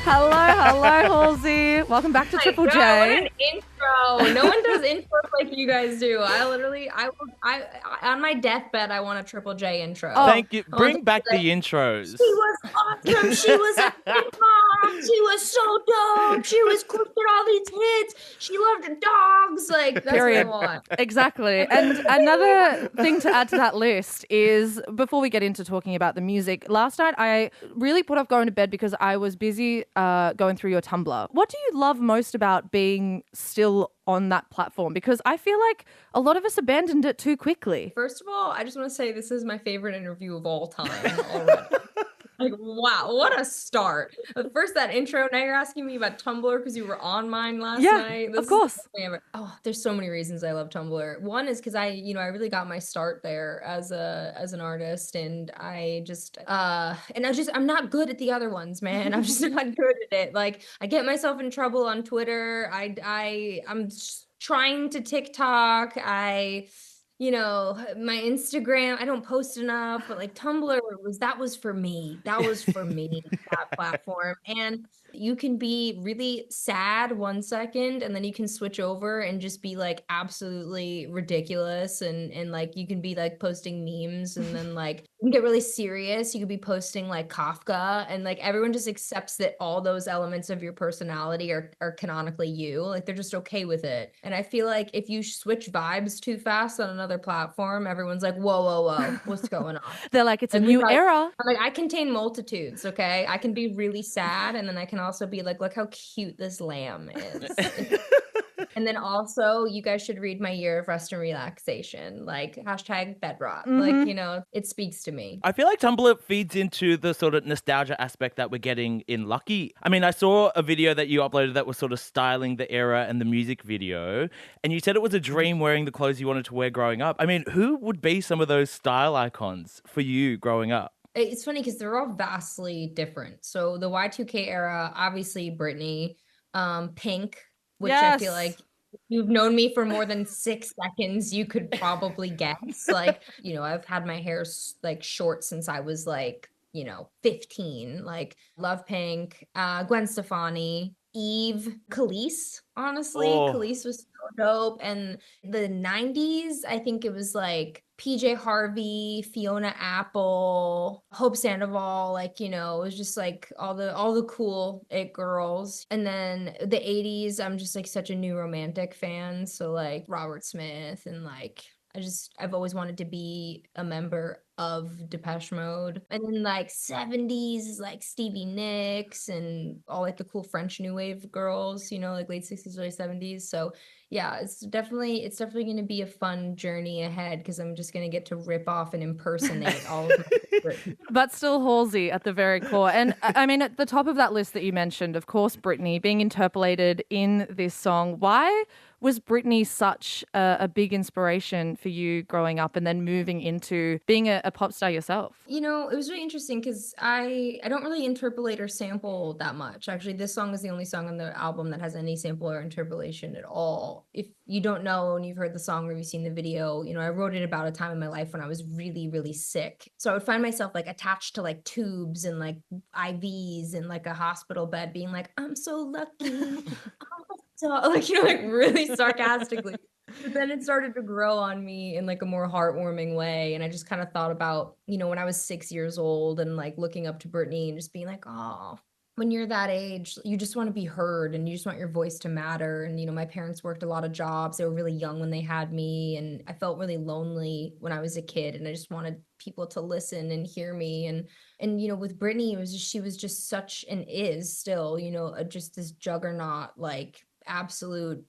Hello, Halsey. Welcome back to Triple J. What an intro. No one does intros like you guys do. I on my deathbed, I want a Triple J intro. Thank you. Bring back the intros. She was awesome. She was a good mom. She was so dope. She was quick at all these hits. She loved dogs. Like, that's Period. what I want. Exactly. And another thing to add to that list is, before we get into talking about the music, last night I really put off going to bed because I was busy going through your Tumblr. What do you love most about being still on that platform? Because I feel like a lot of us abandoned it too quickly. First of all, I just want to say this is my favorite interview of all time already. Like, wow, what a start. But first, that intro, now you're asking me about Tumblr because you were on mine last night. Of course. There's so many reasons I love Tumblr. One is because I really got my start there as an artist, and I'm not good at the other ones, man. I'm just not good at it. Like, I get myself in trouble on Twitter. I'm trying to TikTok. My Instagram, I don't post enough, but like Tumblr was for me. That was for me, that platform. And you can be really sad 1 second, and then you can switch over and just be like absolutely ridiculous. And like you can be like posting memes, and then like you can get really serious. You could be posting like Kafka, and like everyone just accepts that all those elements of your personality are canonically you. Like they're just okay with it. And I feel like if you switch vibes too fast on another platform, everyone's like, whoa, what's going on? They're like, it's a new era. I'm like, I contain multitudes, okay? I can be really sad, and then I can also be like, look how cute this lamb is. And then also, you guys should read my Year of Rest and Relaxation, like hashtag bedrot. Like, it speaks to me. I feel like Tumblr feeds into the sort of nostalgia aspect that we're getting in Lucky. I mean, I saw a video that you uploaded that was sort of styling the era and the music video, and you said it was a dream wearing the clothes you wanted to wear growing up. I mean, who would be some of those style icons for you growing up? It's funny because they're all vastly different. So the Y2K era, obviously Britney, Pink, which I feel like if you've known me for more than 6 seconds, you could probably guess. Like, I've had my hair like short since I was like, 15. Like, love Pink, Gwen Stefani, Eve, Kelis. Honestly, Kelis was so dope. And the 90s, I think it was like PJ Harvey, Fiona Apple, Hope Sandoval, like, it was just like all the cool it girls. And then the 80s, I'm just like such a new romantic fan. So like Robert Smith, and like I've always wanted to be a member of Depeche Mode. And then like 70s, like Stevie Nicks and all like the cool French New Wave girls, like late 60s, early 70s. So yeah, it's definitely going to be a fun journey ahead because I'm just going to get to rip off and impersonate all of my favorite. But still Halsey at the very core. And I mean, at the top of that list that you mentioned, of course, Britney being interpolated in this song. Why was Britney such a big inspiration for you growing up and then moving into being a pop star yourself? It was really interesting because I don't really interpolate or sample that much. Actually, this song is the only song on the album that has any sample or interpolation at all. If you don't know and you've heard the song or you've seen the video, I wrote it about a time in my life when I was really, really sick. So I would find myself like attached to like tubes and like IVs in like a hospital bed being like, I'm so lucky. So like, like really sarcastically. But then it started to grow on me in like a more heartwarming way. And I just kind of thought about, when I was 6 years old and like looking up to Britney and just being like, oh, when you're that age, you just want to be heard and you just want your voice to matter. And, my parents worked a lot of jobs. They were really young when they had me. And I felt really lonely when I was a kid. And I just wanted people to listen and hear me. And with Britney, she was just such and is still, just this juggernaut, like absolute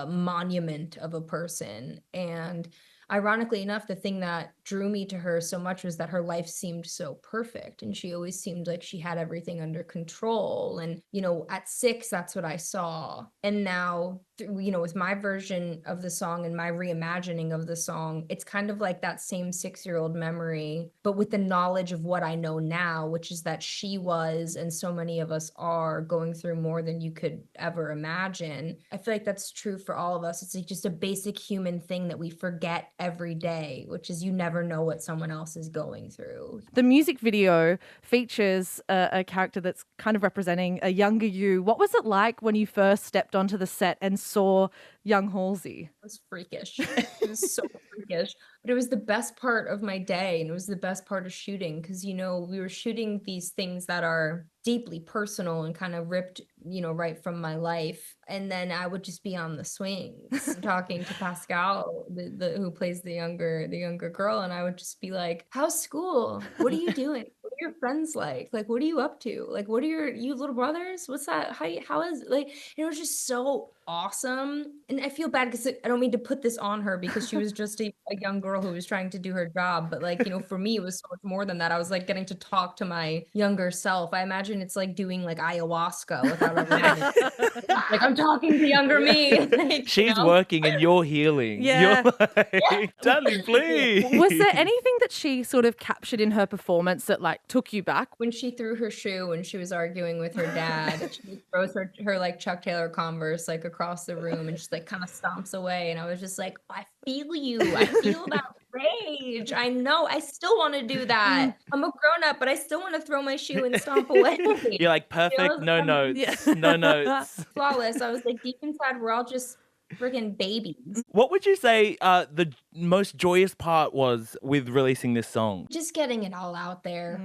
monument of a person. And ironically enough, the thing that drew me to her so much was that her life seemed so perfect, and she always seemed like she had everything under control. And at 6, that's what I saw. And now with my version of the song and my reimagining of the song, it's kind of like that same 6-year-old memory, but with the knowledge of what I know now, which is that she was, and so many of us are, going through more than you could ever imagine. I feel like that's true for all of us. It's like just a basic human thing that we forget every day, which is you never never know what someone else is going through. The music video features a character that's kind of representing a younger you. What was it like when you first stepped onto the set and saw young Halsey? It was freakish. It was so freakish. But it was the best part of my day, and it was the best part of shooting because, we were shooting these things that are deeply personal and kind of ripped, right from my life. And then I would just be on the swings talking to Pascal, who plays the younger girl, and I would just be like, "How's school? What are you doing? What are your friends like? Like, what are you up to? Like, what are you little brothers? What's that? How is like?" And it was just so awesome. And I feel bad because I don't mean to put this on her because she was just a young girl who was trying to do her job. But for me, it was so much more than that. I was like getting to talk to my younger self. I imagine it's like doing like ayahuasca without ever having it. Like I'm talking to younger me. Like, She's working and you're healing. Yeah. You're like, darling, please. Was there anything that she sort of captured in her performance that like took you back? When she threw her shoe when she was arguing with her dad, she throws her like Chuck Taylor Converse like across the room and just like kind of stomps away. And I was just like, I feel you. I feel that rage. I know. I still want to do that. I'm a grown up, but I still want to throw my shoe and stomp away. You're like, perfect, no notes. Yeah. No notes. Flawless. I was like, deep inside, we're all just freaking babies. What would you say the most joyous part was with releasing this song? Just getting it all out there,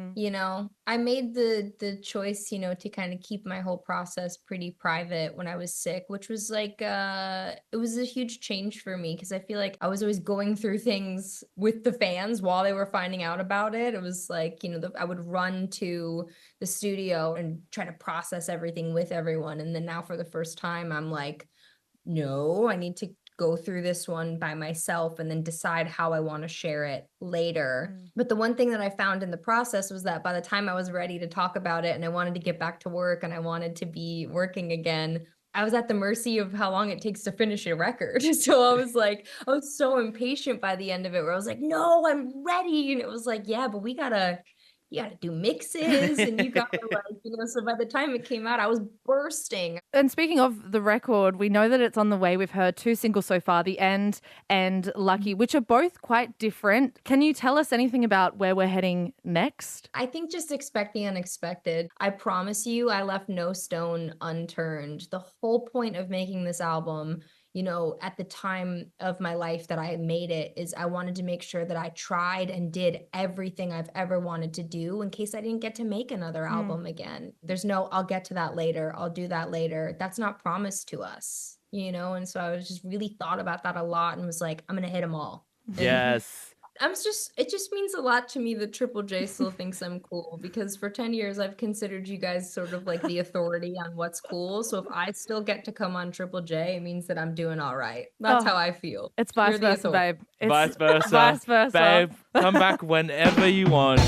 I made the choice, to kind of keep my whole process pretty private when I was sick, which was like it was a huge change for me because I feel like I was always going through things with the fans while they were finding out about it. It was like, I would run to the studio and try to process everything with everyone. And then now for the first time, I'm like, no, I need to go through this one by myself and then decide how I want to share it later. But the one thing that I found in the process was that by the time I was ready to talk about it and I wanted to get back to work and I wanted to be working again, I was at the mercy of how long it takes to finish a record. So I was so impatient by the end of it where I was like, no, I'm ready. And it was like, yeah, but you gotta do mixes and you gotta so by the time it came out, I was bursting. And speaking of the record, we know that it's on the way. We've heard 2 singles so far, The End and Lucky, which are both quite different. Can you tell us anything about where we're heading next? I think just expect the unexpected. I promise you, I left no stone unturned. The whole point of making this album, at the time of my life that I made it is I wanted to make sure that I tried and did everything I've ever wanted to do in case I didn't get to make another album again. There's no, I'll get to that later. I'll do that later. That's not promised to us, And so I was just really thought about that a lot and was like, I'm going to hit them all. Yes. It just means a lot to me that Triple J still thinks I'm cool because for 10 years I've considered you guys sort of like the authority on what's cool. So if I still get to come on Triple J, it means that I'm doing all right. That's how I feel. It's vice You're the versa, authority. babe. It's Vice versa. Vice versa. Babe, come back whenever you want.